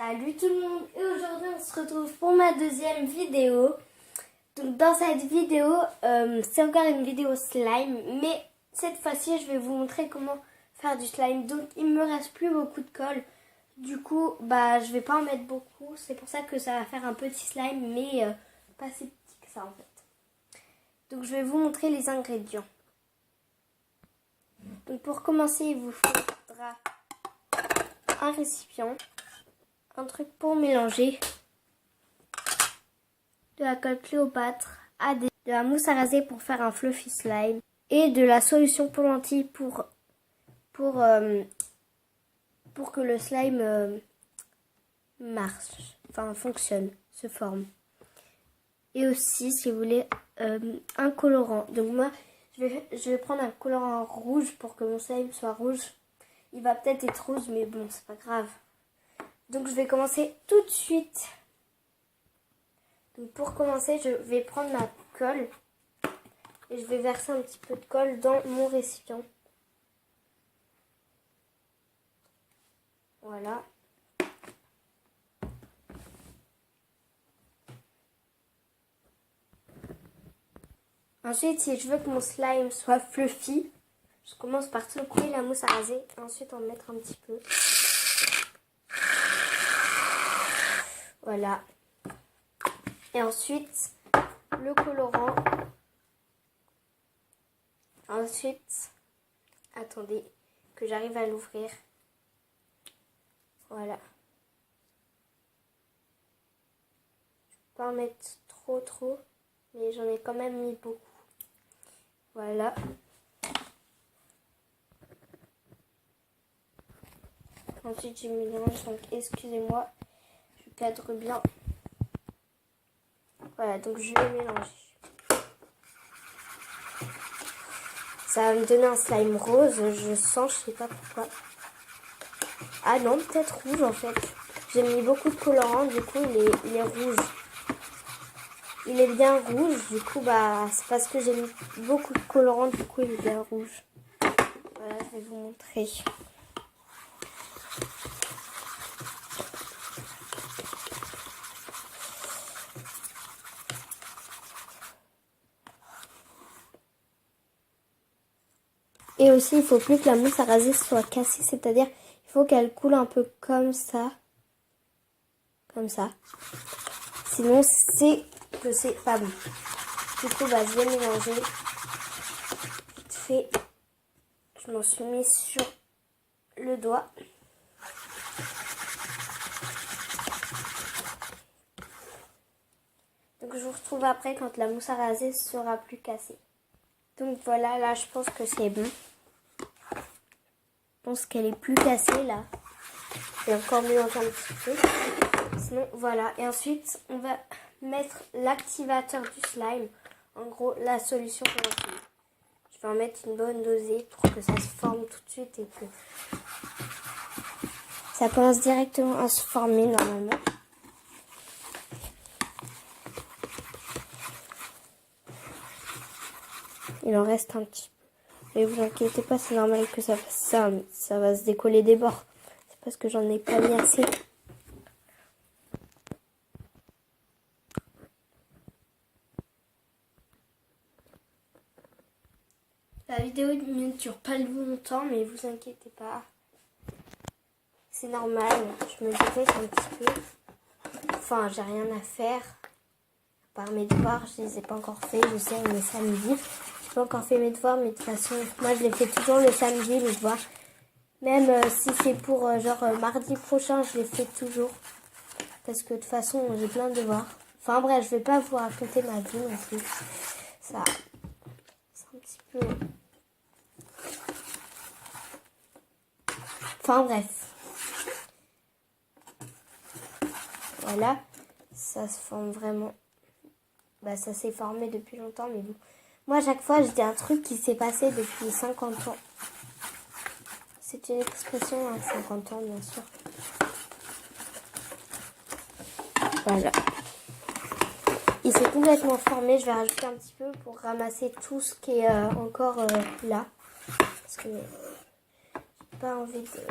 Salut tout le monde, et aujourd'hui on se retrouve pour ma deuxième vidéo. Donc dans cette vidéo, c'est encore une vidéo slime, mais cette fois-ci je vais vous montrer comment faire du slime. Donc il me reste plus beaucoup de colle, du coup je vais pas en mettre beaucoup, c'est pour ça que ça va faire un petit slime, mais pas si petit que ça en fait. Donc je vais vous montrer les ingrédients. Donc pour commencer, il vous faudra un récipient, un truc pour mélanger, de la colle Cléopâtre, de la mousse à raser pour faire un fluffy slime et de la solution pour lentilles pour que le slime marche, enfin fonctionne, se forme. Et aussi, si vous voulez, un colorant. Donc moi, je vais prendre un colorant rouge pour que mon slime soit rouge. Il va peut-être être rose, mais bon, c'est pas grave. Donc je vais commencer tout de suite. Donc pour commencer, je vais prendre ma colle et je vais verser un petit peu de colle dans mon récipient. Voilà. Ensuite, si je veux que mon slime soit fluffy, je commence par secouer la mousse à raser et ensuite en mettre un petit peu. Voilà. Et ensuite, le colorant. Ensuite, attendez que j'arrive à l'ouvrir. Voilà. Je peux pas en mettre trop, mais j'en ai quand même mis beaucoup. Voilà. Ensuite, je mélange, donc excusez-moi, je cadre bien. Voilà, donc je vais mélanger. Ça va me donner un slime rose, je sens, je sais pas pourquoi. Ah non, peut-être rouge en fait. J'ai mis beaucoup de colorant, du coup il est rouge. Il est bien rouge, du coup c'est parce que j'ai mis beaucoup de colorant, du coup il est bien rouge. Voilà, je vais vous montrer. Et aussi, il faut plus que la mousse à raser soit cassée, c'est-à-dire il faut qu'elle coule un peu comme ça. Comme ça. Sinon, c'est que c'est pas bon. Du coup, je vais mélanger. Vite fait, je m'en suis mis sur le doigt. Donc, je vous retrouve après quand la mousse à raser sera plus cassée. Donc, voilà, là, je pense que c'est bon. Je pense qu'elle est plus cassée, là. Je vais encore mélanger un petit peu. Sinon, voilà. Et ensuite, on va mettre l'activateur du slime. En gros, la solution pour lentilles. Je vais en mettre une bonne dosée pour que ça se forme tout de suite et que ça commence directement à se former normalement. Il en reste un petit peu. Mais vous inquiétez pas, c'est normal que ça fasse ça. Mais ça va se décoller des bords. C'est parce que j'en ai pas mis assez. La vidéo ne dure pas longtemps, mais vous inquiétez pas. C'est normal, je me dépêche un petit peu. Enfin, j'ai rien à faire. Par mes devoirs, je les ai pas encore fait. Je sais, on est samedi. J'ai pas encore fait mes devoirs, mais de toute façon, moi je les fais toujours le samedi, les devoirs. Même si c'est pour mardi prochain, je les fais toujours. Parce que de toute façon, j'ai plein de devoirs. Enfin bref, je vais pas vous raconter ma vie non plus. Ça, c'est un petit peu... Enfin bref. Voilà. Ça se forme vraiment. Ça s'est formé depuis longtemps, mais bon. Moi, à chaque fois, je dis un truc qui s'est passé depuis 50 ans. C'est une expression, 50 ans, bien sûr. Voilà. Il s'est complètement formé. Je vais rajouter un petit peu pour ramasser tout ce qui est encore là. Parce que j'ai pas envie de...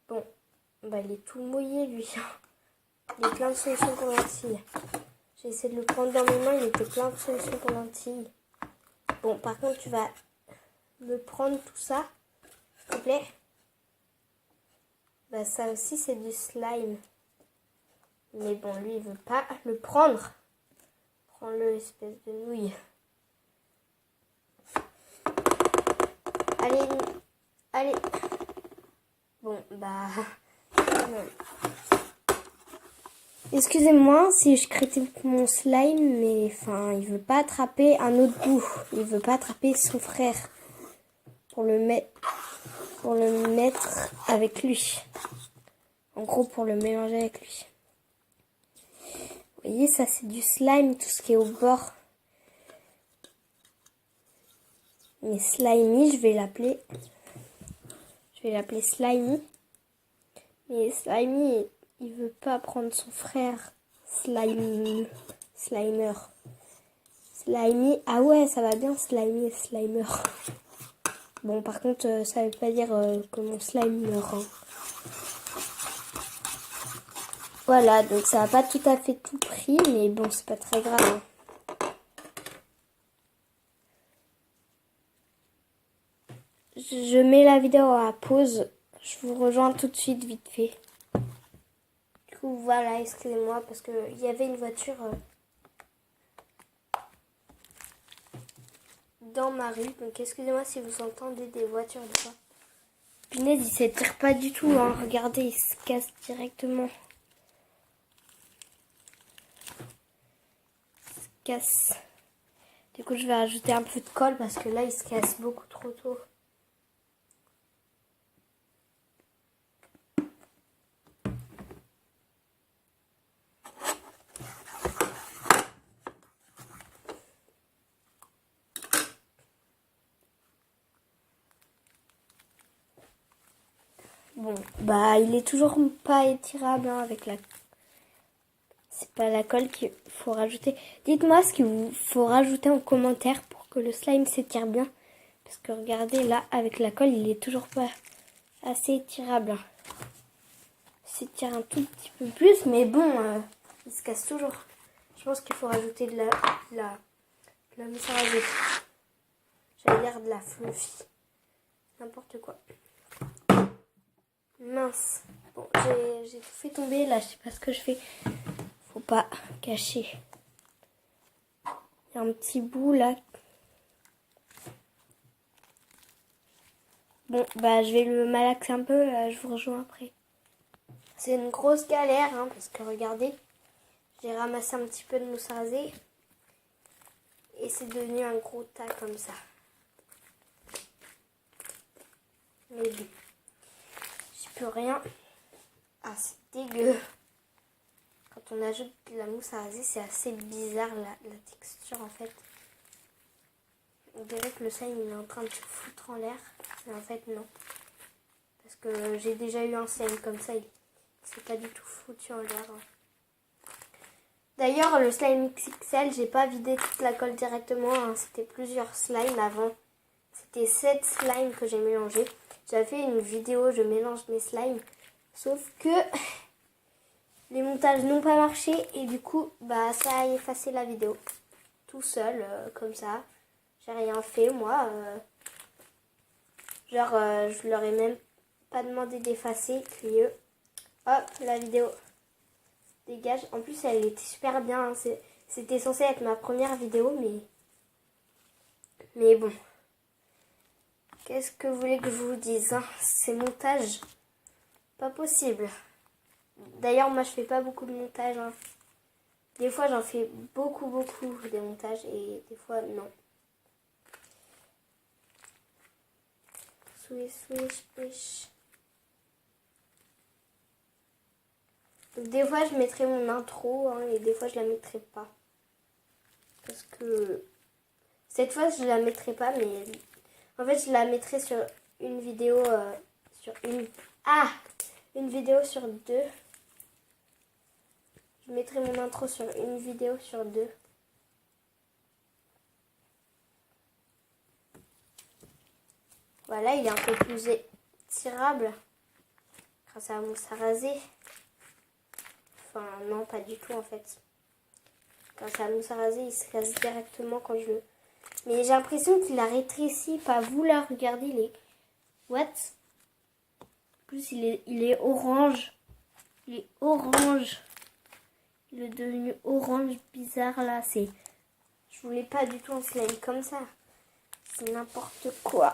Bon, Bah, il est tout mouillé, lui. Il est plein de solutions pour lentilles. J'ai essayé de le prendre dans mes mains, il était plein de solutions pour lentilles. Bon, par contre, tu vas me prendre tout ça, s'il te plaît. Bah, ça aussi, c'est du slime. Mais bon, lui, il veut pas le prendre. Prends-le, espèce de nouille. Allez, allez. Bon, bah... non. Excusez-moi si je critique mon slime, mais enfin, il veut pas attraper un autre bout. Il veut pas attraper son frère pour le mettre avec lui. En gros, pour le mélanger avec lui. Vous voyez, ça c'est du slime, tout ce qui est au bord. Mais Slimy, je vais l'appeler Slimy. Mais Slimy, il veut pas prendre son frère Slimer. Slimy, ah ouais, ça va bien Slimy et Slimer. Bon, par contre, ça veut pas dire que mon slime meurt. Hein. Voilà, donc ça n'a pas tout à fait tout pris, mais bon, c'est pas très grave. Hein. Je mets la vidéo à pause. Je vous rejoins tout de suite, vite fait. Du coup, voilà, excusez-moi, parce qu'il y avait une voiture dans ma rue. Donc, excusez-moi si vous entendez des voitures de fois. Punaise, il s'étire pas du tout. Hein. Regardez, il se casse directement. Il se casse. Du coup, je vais rajouter un peu de colle parce que là, il se casse beaucoup trop tôt. Bon, bah, il est toujours pas étirable hein, avec la... C'est pas la colle qu'il faut rajouter. Dites-moi ce qu'il vous faut rajouter en commentaire pour que le slime s'étire bien. Parce que regardez, là, avec la colle, il est toujours pas assez étirable. Il s'étire un tout petit peu plus, mais bon, il se casse toujours. Je pense qu'il faut rajouter de la mousse à raser. J'allais dire de la fluffy. N'importe quoi. Mince. Bon, j'ai tout fait tomber. Là, je sais pas ce que je fais. Faut pas cacher. Il y a un petit bout là. Bon, bah je vais le malaxer un peu. Je vous rejoins après. C'est une grosse galère, hein, parce que regardez. J'ai ramassé un petit peu de mousse à raser. Et c'est devenu un gros tas comme ça. Mais bon. J'y peux rien. Ah, c'est dégueu. Quand on ajoute de la mousse à raser, c'est assez bizarre la texture en fait. On dirait que le slime il est en train de se foutre en l'air. Mais en fait non. Parce que j'ai déjà eu un slime comme ça. Il s'est pas du tout foutu en l'air. Hein. D'ailleurs le slime XXL, j'ai pas vidé toute la colle directement. Hein. C'était plusieurs slimes avant. C'était 7 slimes que j'ai mélangés. J'avais fait une vidéo, je mélange mes slimes. Sauf que les montages n'ont pas marché. Et du coup, bah ça a effacé la vidéo. Tout seul, comme ça. J'ai rien fait, moi. Je leur ai même pas demandé d'effacer. Puis hop, la vidéo dégage. En plus, elle était super bien. Hein. C'était censé être ma première vidéo, mais bon. Qu'est-ce que vous voulez que je vous dise hein. Ces montages, pas possible. D'ailleurs, moi, je fais pas beaucoup de montage. Hein. Des fois, j'en fais beaucoup des montages et des fois, non. Swish, swish, swish. Donc, des fois, je mettrai mon intro hein, et des fois, je la mettrai pas. Parce que cette fois, je la mettrai pas, mais en fait, je la mettrai sur une vidéo, une vidéo sur deux. Je mettrai mon intro sur une vidéo sur deux. Voilà, il est un peu plus étirable grâce à la mousse à raser. Enfin, non, pas du tout en fait. Grâce à la mousse à raser, il se casse directement quand je le... Mais j'ai l'impression qu'il a rétréci, pas vous là, regardez, il est... What? En plus, il est orange. Il est orange. Il est devenu orange bizarre là, c'est... Je voulais pas du tout un slime comme ça. C'est n'importe quoi.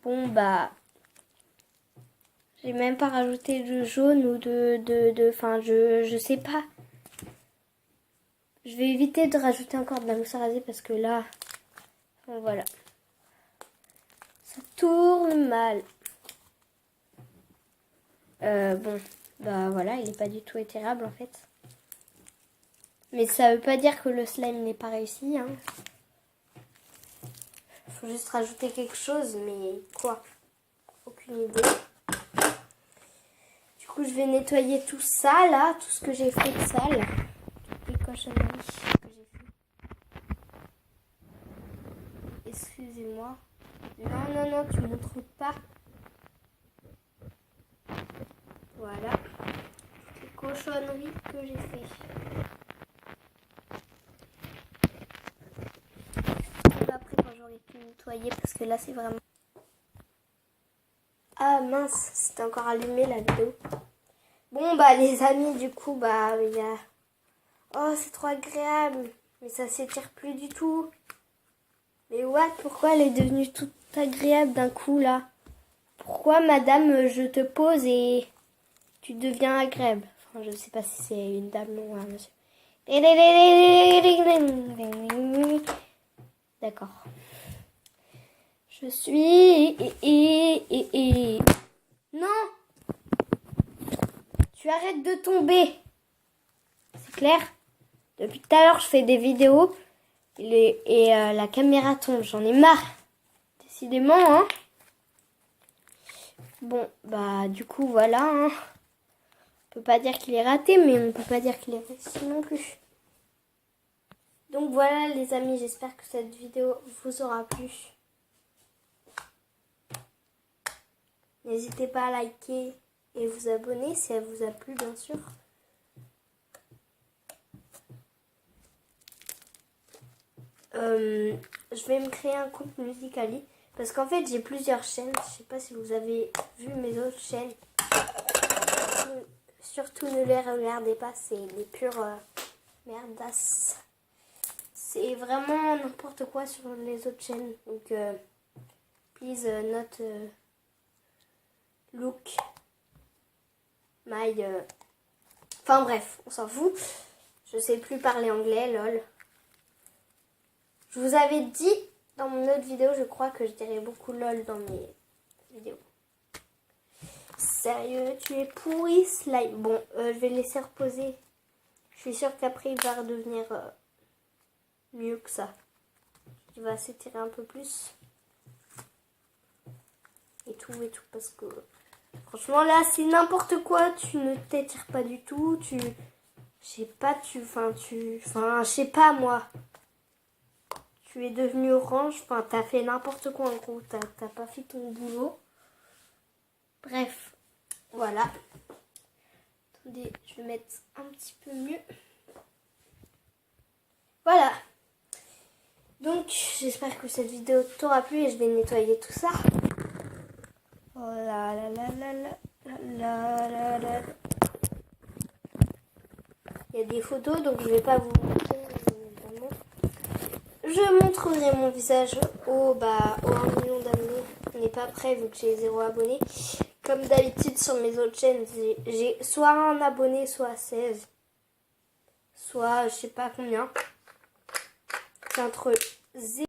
Bon bah... J'ai même pas rajouté de jaune ou enfin, je sais pas. Je vais éviter de rajouter encore de la mousse à raser parce que là... Bon, voilà. Ça tourne mal. Bon, bah voilà, il est pas du tout étirable en fait. Mais ça veut pas dire que le slime n'est pas réussi, hein. Faut juste rajouter quelque chose, mais quoi? Aucune idée. Du coup, je vais nettoyer tout ça, là, tout ce que j'ai fait de sale. Toutes les cochonneries que j'ai fait. Excusez-moi. Non, non, non, tu montres pas. Voilà. Les cochonneries que j'ai fait. Après, quand j'aurai pu nettoyer, parce que là, c'est vraiment... Ah mince, c'était encore allumé la vidéo. Bon bah les amis, du coup bah il y a... Oh c'est trop agréable, mais ça s'étire plus du tout. Mais what, pourquoi elle est devenue toute agréable d'un coup là? Pourquoi madame je te pose et tu deviens agréable? Enfin je sais pas si c'est une dame ou un monsieur. D'accord. Je suis... Non! Tu arrêtes de tomber. C'est clair? Depuis tout à l'heure, je fais des vidéos et la caméra tombe. J'en ai marre. Décidément, hein. Bon, bah du coup, voilà. Hein. On peut pas dire qu'il est raté, mais on peut pas dire qu'il est réussi non plus. Donc voilà les amis, j'espère que cette vidéo vous aura plu. N'hésitez pas à liker et vous abonner si elle vous a plu, bien sûr. Je vais me créer un compte Musical.ly parce qu'en fait j'ai plusieurs chaînes. Je sais pas si vous avez vu mes autres chaînes. Surtout ne les regardez pas, c'est des pures merdasses. C'est vraiment n'importe quoi sur les autres chaînes. Donc please not look my... Enfin bref, on s'en fout. Je sais plus parler anglais, lol. Je vous avais dit dans mon autre vidéo, je crois que je dirais beaucoup lol dans mes vidéos. Sérieux, tu es pourri, slime. Bon, je vais le laisser reposer. Je suis sûre qu'après, il va redevenir mieux que ça. Il va s'étirer un peu plus. Et tout, parce que... Franchement, là, c'est n'importe quoi. Tu ne t'étires pas du tout. Je sais pas, Enfin, je sais pas, moi. Tu es devenu orange. Enfin, t'as fait n'importe quoi, en gros. T'as pas fait ton boulot. Bref. Voilà. Attendez, je vais mettre un petit peu mieux. Voilà. Donc, j'espère que cette vidéo t'aura plu et je vais nettoyer tout ça. Oh là là là là là là là là. Il y a des photos, donc je vais pas vous montrer, évidemment. Je montrerai mon visage au 1 million d'abonnés. On n'est pas prêt vu que j'ai 0 abonnés. Comme d'habitude sur mes autres chaînes, j'ai soit un abonné, soit 16. Soit je sais pas combien. C'est entre 0